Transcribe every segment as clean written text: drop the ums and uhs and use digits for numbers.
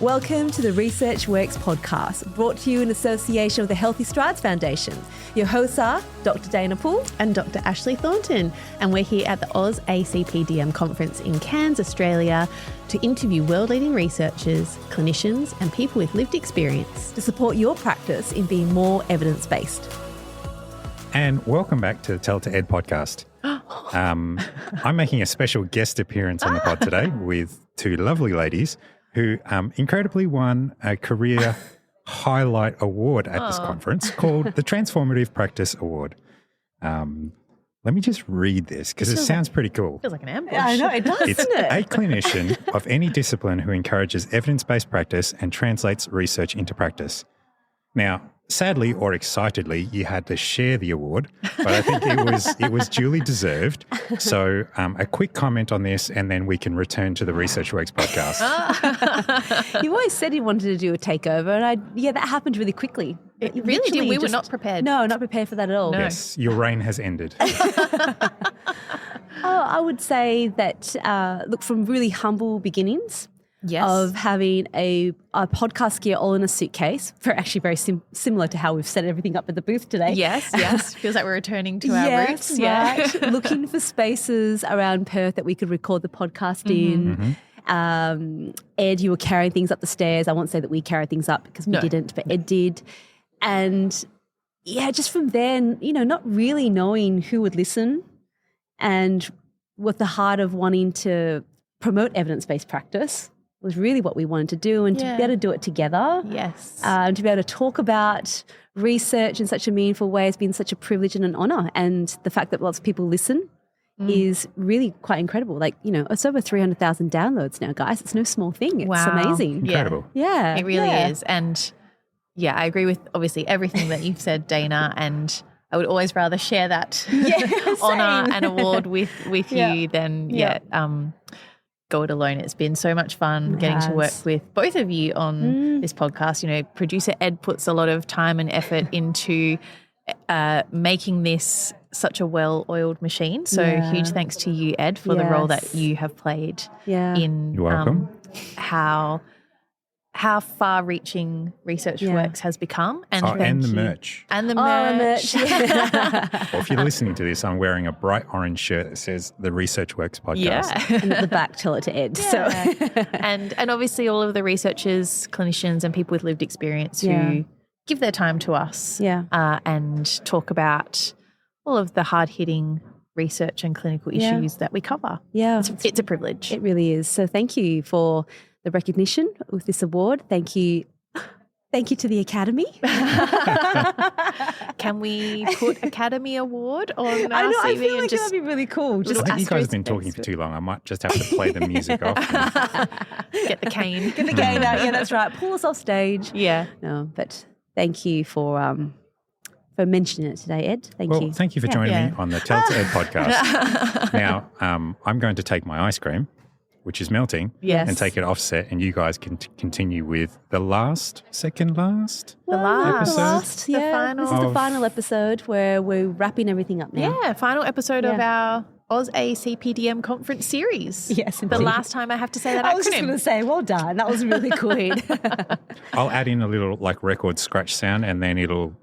Welcome to the Research Works podcast, brought to you in association with the Healthy Strides Foundation. Your hosts are Dr. Dayna and Dr. Ashley Thornton, and we're here at the AusACPDM Conference in Cairns, Australia, to interview world-leading researchers, clinicians, and people with lived experience to support your practice in being more evidence-based. And welcome back to the Tell to Ed podcast. I'm making a special guest appearance on the pod today with two lovely ladies who incredibly won a career highlight award at this conference called the Transformative Practice Award. Let me just read this because it sounds pretty cool. Feels like an ambush. I know, it does, It's doesn't it? a clinician of any discipline who encourages evidence-based practice and translates research into practice. Now, sadly or excitedly, you had to share the award, but I think it was duly deserved. So a quick comment on this and then we can return to the Research Works podcast. You always said you wanted to do a takeover, and that happened really quickly. It really did. We were not prepared. No, not prepared for that at all. No. Yes, your reign has ended. I would say that, look, from really humble beginnings, of having a podcast gear all in a suitcase, very similar to how we've set everything up at the booth today. Yes. Feels like we're returning to our roots. Right. Looking for spaces around Perth that we could record the podcast in. Ed, you were carrying things up the stairs. I won't say that we carried things up because we didn't, but Ed did. And just from there, not really knowing who would listen and with the heart of wanting to promote evidence-based practice was really what we wanted to do, and to be able to do it together. Yes. And to be able to talk about research in such a meaningful way has been such a privilege and an honour. And the fact that lots of people listen is really quite incredible. Like, it's over 300,000 downloads now, guys. It's no small thing. It's amazing. Incredible. Yeah. It really is. And I agree with obviously everything that you've said, Dayna, and I would always rather share that honour and award with you than go it alone. It's been so much fun getting to work with both of you on this podcast. Producer Ed puts a lot of time and effort into making this such a well-oiled machine. So huge thanks to you, Ed, for the role that you have played in You're welcome. How far-reaching Research Works has become. And and the merch. And the merch. Well, if you're listening to this, I'm wearing a bright orange shirt that says the Research Works podcast. Yeah. And at the back, tell it to Ed. Yeah. So. and obviously all of the researchers, clinicians and people with lived experience who give their time to us and talk about all of the hard-hitting research and clinical issues that we cover. Yeah. It's a privilege. It really is. So thank you for the recognition with this award. Thank you to the Academy. Can we put Academy Award on our CV? I feel like that'd be really cool. I think you guys have been talking for too long. I might just have to play the music off. Get the cane. Get the cane out. Yeah, that's right. Pull us off stage. Yeah. No, but thank you for mentioning it today, Ed. Thank you. Thank you for joining me on the Tell to Ed podcast. Now, I'm going to take my ice cream, which is melting, and take it offset, and you guys can continue with the second last episode. This is the final episode where we're wrapping everything up now. Yeah, final episode of our AusACPDM Conference series. Yes, indeed. The last time I have to say that acronym. I was just going to say, well done. That was really quick. I'll add in a little record scratch sound, and then it'll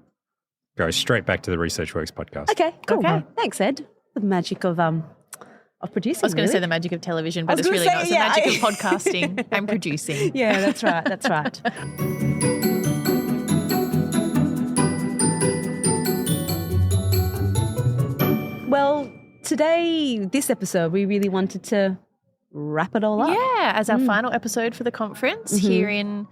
go straight back to the Research Works podcast. Okay, cool. Okay. Thanks, Ed. The magic of producing. I was going to say the magic of television, but it's really not. It's the magic of podcasting and producing. Yeah, that's right. That's right. Well, today, this episode, we really wanted to wrap it all up. Yeah, as our final episode for the conference here in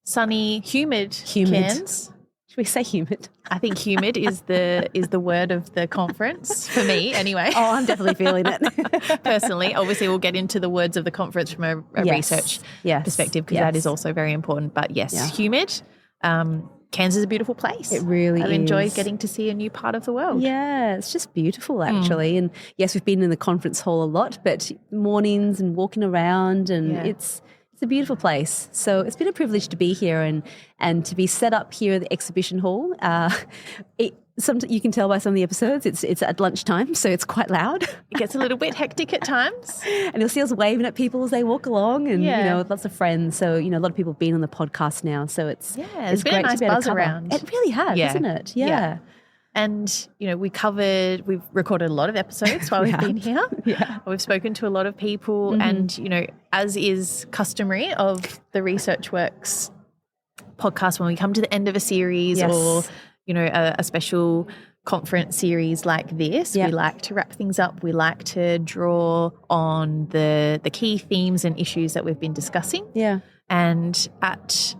sunny, humid Cairns. Should we say humid? I think humid is the word of the conference for me anyway. Oh, I'm definitely feeling it. Personally, obviously we'll get into the words of the conference from a research perspective because that is also very important. But humid. Cairns is a beautiful place. It really is. I've enjoyed getting to see a new part of the world. Yeah, it's just beautiful actually. And yes, we've been in the conference hall a lot, but mornings and walking around and it's a beautiful place. So it's been a privilege to be here and to be set up here at the exhibition hall. you can tell by some of the episodes, it's at lunchtime, so it's quite loud. It gets a little bit hectic at times. And you'll see us waving at people as they walk along and, lots of friends. So, a lot of people have been on the podcast now. So it's been great a nice to be able buzz to cover. around. It really has, isn't it? Yeah. And, we've recorded a lot of episodes while we've been here. Yeah. We've spoken to a lot of people and, as is customary of the Research Works podcast, when we come to the end of a series or, a special conference series like this, we like to wrap things up. We like to draw on the key themes and issues that we've been discussing. Yeah. And at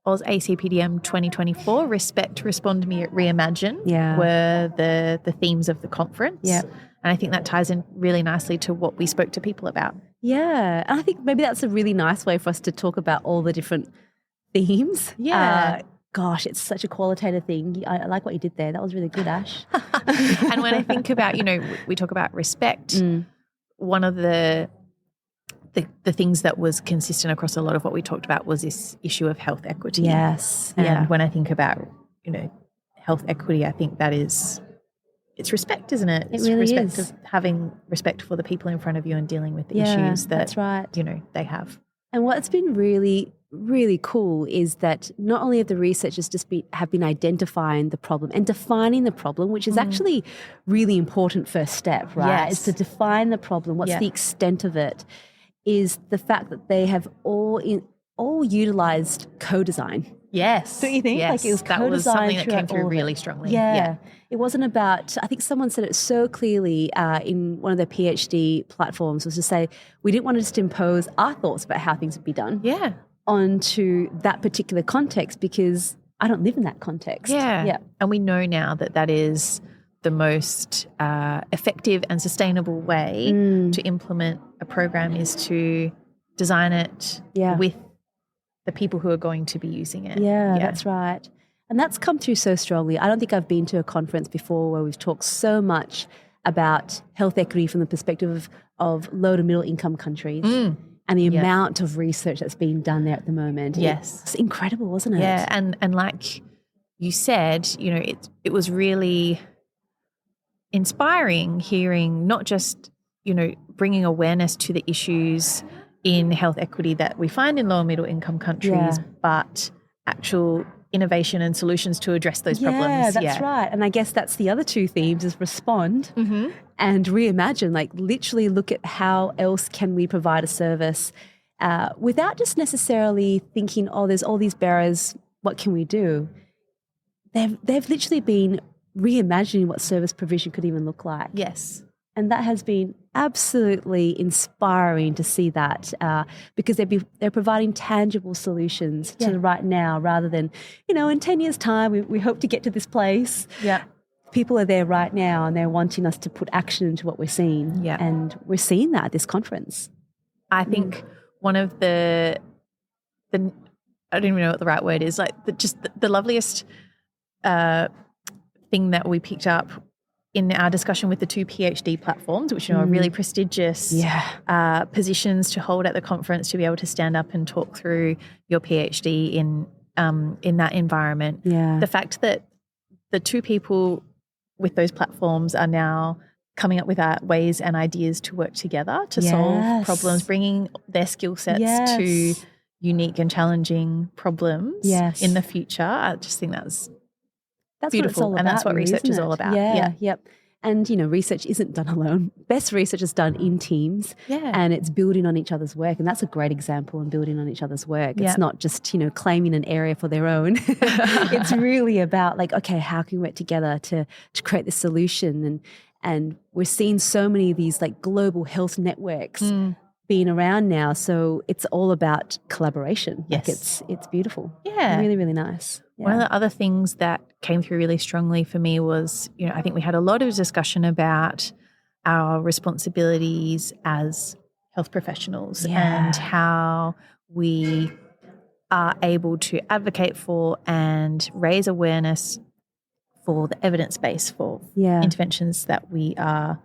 AusACPDM 2024, Respect, Respond, Reimagine were the themes of the conference. Yeah. And I think that ties in really nicely to what we spoke to people about. Yeah. And I think maybe that's a really nice way for us to talk about all the different themes. Yeah. Gosh, it's such a qualitative thing. I like what you did there. That was really good, Ash. And when I think about, we talk about respect, one of the things that was consistent across a lot of what we talked about was this issue of health equity. Yes. And when I think about, health equity, I think that it's respect, isn't it? It's really respect is. Of having respect for the people in front of you and dealing with the issues that, that's right. They have. And what's been really, really cool is that not only have the researchers have been identifying the problem and defining the problem, which is actually really important first step, right? Is to define the problem. What's the extent of it? Is the fact that they have all utilized co-design. Yes. Don't you think? Yes. Like it was that co-design was something that came through really strongly. Yeah. It wasn't about, I think someone said it so clearly in one of their PhD platforms, was to say, we didn't want to just impose our thoughts about how things would be done onto that particular context, because I don't live in that context. Yeah. And we know now that is the most effective and sustainable way to implement a program is to design it with the people who are going to be using it. Yeah, that's right. And that's come through so strongly. I don't think I've been to a conference before where we've talked so much about health equity from the perspective of low to middle income countries and the amount of research that's being done there at the moment. Yes. It's incredible, wasn't it? Yeah, and like you said, it was really inspiring hearing not just, bringing awareness to the issues in health equity that we find in low and middle income countries, but actual innovation and solutions to address those problems. Yeah, that's right. And I guess that's the other two themes is respond and reimagine, like literally look at how else can we provide a service without just necessarily thinking, there's all these barriers, what can we do? They've literally been reimagining what service provision could even look like. Yes. And that has been absolutely inspiring to see that because they're providing tangible solutions to the right now rather than, in 10 years' time, we hope to get to this place. Yeah. People are there right now and they're wanting us to put action into what we're seeing. Yeah. And we're seeing that at this conference. I think one of the I don't even know what the right word is, like the loveliest thing that we picked up in our discussion with the two PhD platforms, which are really prestigious positions to hold at the conference, to be able to stand up and talk through your PhD in that environment. Yeah. The fact that the two people with those platforms are now coming up with ways and ideas to work together to solve problems, bringing their skill sets to unique and challenging problems in the future. I just think that's beautiful, what it's all and about, that's what research is all about. Yep. And, research isn't done alone. Best research is done in teams and it's building on each other's work. And that's a great example in building on each other's work. It's not just, claiming an area for their own. It's really about okay, how can we work together to create this solution? And we're seeing so many of these global health networks being around now. So it's all about collaboration. Yes. It's beautiful. Yeah. Really, really nice. Yeah. One of the other things that came through really strongly for me was, I think we had a lot of discussion about our responsibilities as health professionals and how we are able to advocate for and raise awareness for the evidence base for interventions that we are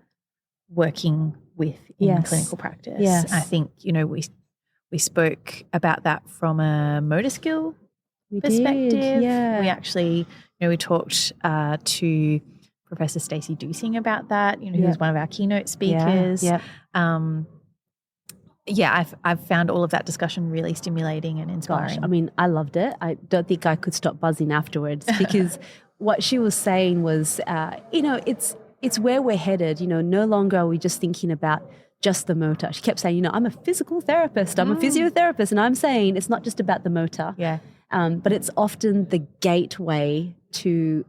working with in clinical practice. Yes. I think, we spoke about that from a motor skill perspective. Yeah. We actually, we talked to Professor Stacey Dusing about that, who was one of our keynote speakers. I've found all of that discussion really stimulating and inspiring. Gosh, I mean, I loved it. I don't think I could stop buzzing afterwards because what she was saying was, it's where we're headed. No longer are we just thinking about just the motor. She kept saying, I'm a physical therapist, I'm a physiotherapist, and I'm saying it's not just about the motor. Yeah. But it's often the gateway to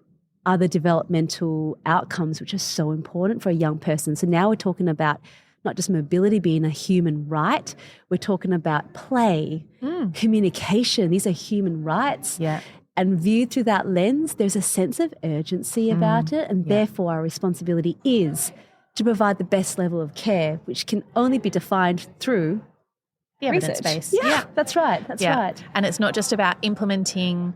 other developmental outcomes, which are so important for a young person. So now we're talking about not just mobility being a human right, we're talking about play, communication. These are human rights. Yeah. And viewed through that lens, there's a sense of urgency about it. And therefore our responsibility is to provide the best level of care, which can only be defined through the evidence base. Yeah, that's right. That's right. And it's not just about implementing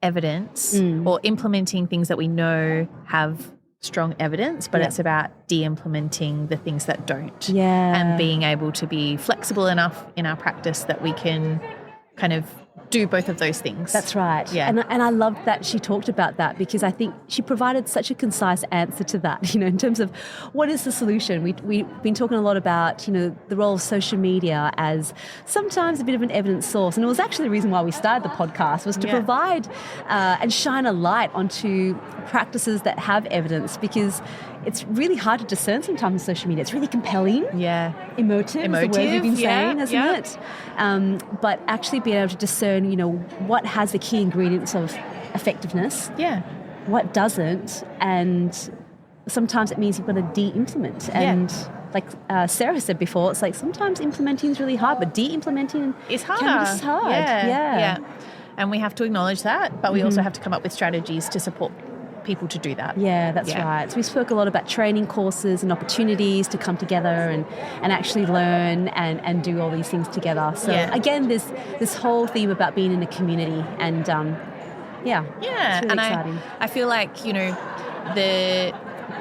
evidence or implementing things that we know have strong evidence, but it's about de-implementing the things that don't. Yeah. And being able to be flexible enough in our practice that we can kind of do both of those things. That's right. Yeah. And I loved that she talked about that because I think she provided such a concise answer to that, in terms of what is the solution. We've been talking a lot about, the role of social media as sometimes a bit of an evidence source. And it was actually the reason why we started the podcast was to provide and shine a light onto practices that have evidence, because it's really hard to discern sometimes on social media. It's really compelling. Yeah. Emotive is the word we've been saying, hasn't it? But actually being able to discern, what has the key ingredients of effectiveness, what doesn't, and sometimes it means you've got to de-implement. And like Sarah said before, it's like sometimes implementing is really hard, but de-implementing is harder. Can be just hard. Yeah. And we have to acknowledge that, but we also have to come up with strategies to support people to do that. Yeah, that's right. So we spoke a lot about training courses and opportunities to come together and actually learn and do all these things together. So again, there's this whole theme about being in a community and it's really exciting. I feel like,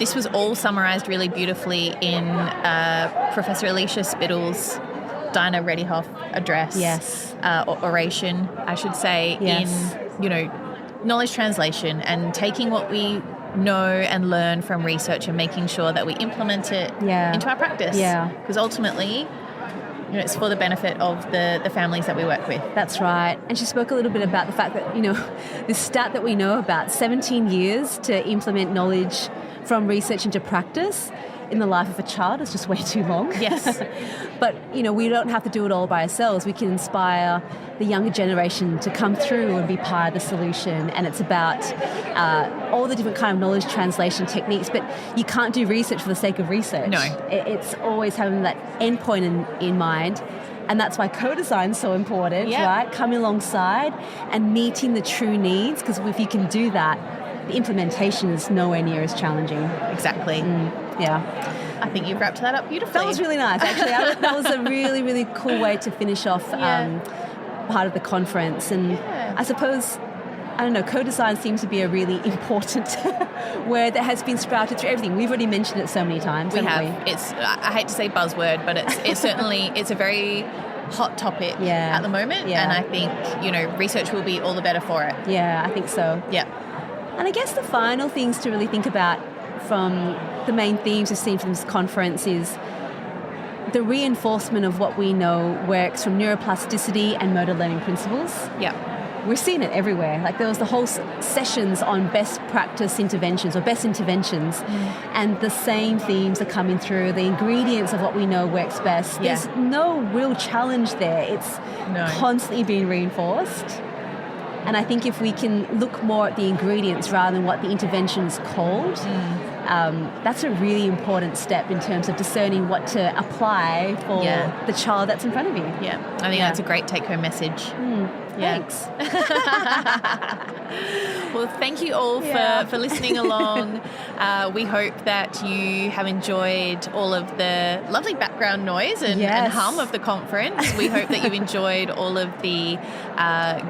this was all summarised really beautifully in Professor Alicia Spittle's Dayna Reddyhoff address. Yes. Or oration, I should say, in, knowledge translation and taking what we know and learn from research and making sure that we implement it into our practice. Yeah. Because ultimately, it's for the benefit of the families that we work with. That's right. And she spoke a little bit about the fact that, this stat that we know about, 17 years to implement knowledge from research into practice in the life of a child is just way too long. Yes. But, we don't have to do it all by ourselves. We can inspire the younger generation to come through and be part of the solution. And it's about all the different kind of knowledge translation techniques. But you can't do research for the sake of research. No. It's always having that endpoint in mind. And that's why co-design is so important, right? Coming alongside and meeting the true needs. Because if you can do that, the implementation is nowhere near as challenging. Exactly. I think you've wrapped that up beautifully. That was really nice, actually. That was a really, really cool way to finish off part of the conference. And I suppose, co-design seems to be a really important word that has been sprouted through everything. We've already mentioned it so many times, haven't we? It's, I hate to say buzzword, but it's certainly, it's a very hot topic at the moment. And I think, research will be all the better for it. Yeah, I think so. Yeah. And I guess the final things to really think about from the main themes we've seen from this conference is the reinforcement of what we know works from neuroplasticity and motor learning principles. Yeah. We're seeing it everywhere. Like there was the whole sessions on best practice interventions or best interventions, and the same themes are coming through, the ingredients of what we know works best. There's no real challenge there. It's constantly being reinforced. And I think if we can look more at the ingredients rather than what the intervention is called, that's a really important step in terms of discerning what to apply for the child that's in front of you. Yeah, I think that's a great take-home message. Thanks. Well, thank you all for listening along. We hope that you have enjoyed all of the lovely background noise and hum of the conference. We hope that you've enjoyed all of the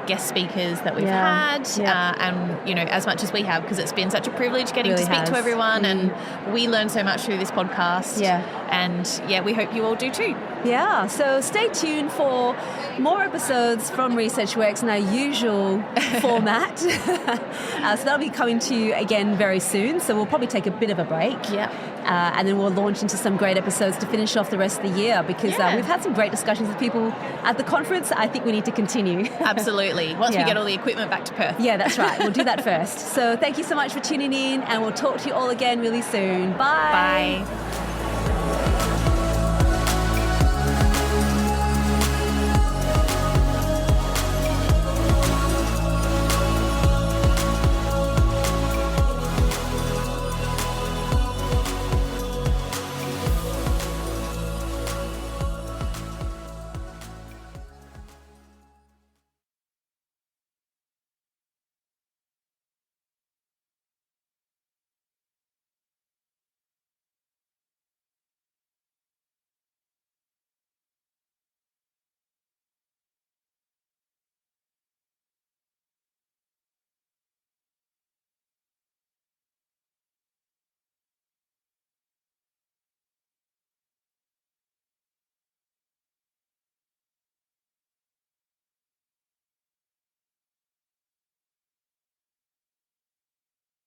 guest speakers that we've had, and as much as we have, because it's been such a privilege getting to speak to everyone, and we learn so much through this podcast. And we hope you all do too. Yeah, so stay tuned for more episodes from ResearchWorks in our usual format. So that'll be coming to you again very soon. So we'll probably take a bit of a break. Yeah. And then we'll launch into some great episodes to finish off the rest of the year, because we've had some great discussions with people at the conference. I think we need to continue. Absolutely. Once we get all the equipment back to Perth. Yeah, that's right. We'll do that first. So thank you so much for tuning in, and we'll talk to you all again really soon. Bye. Bye.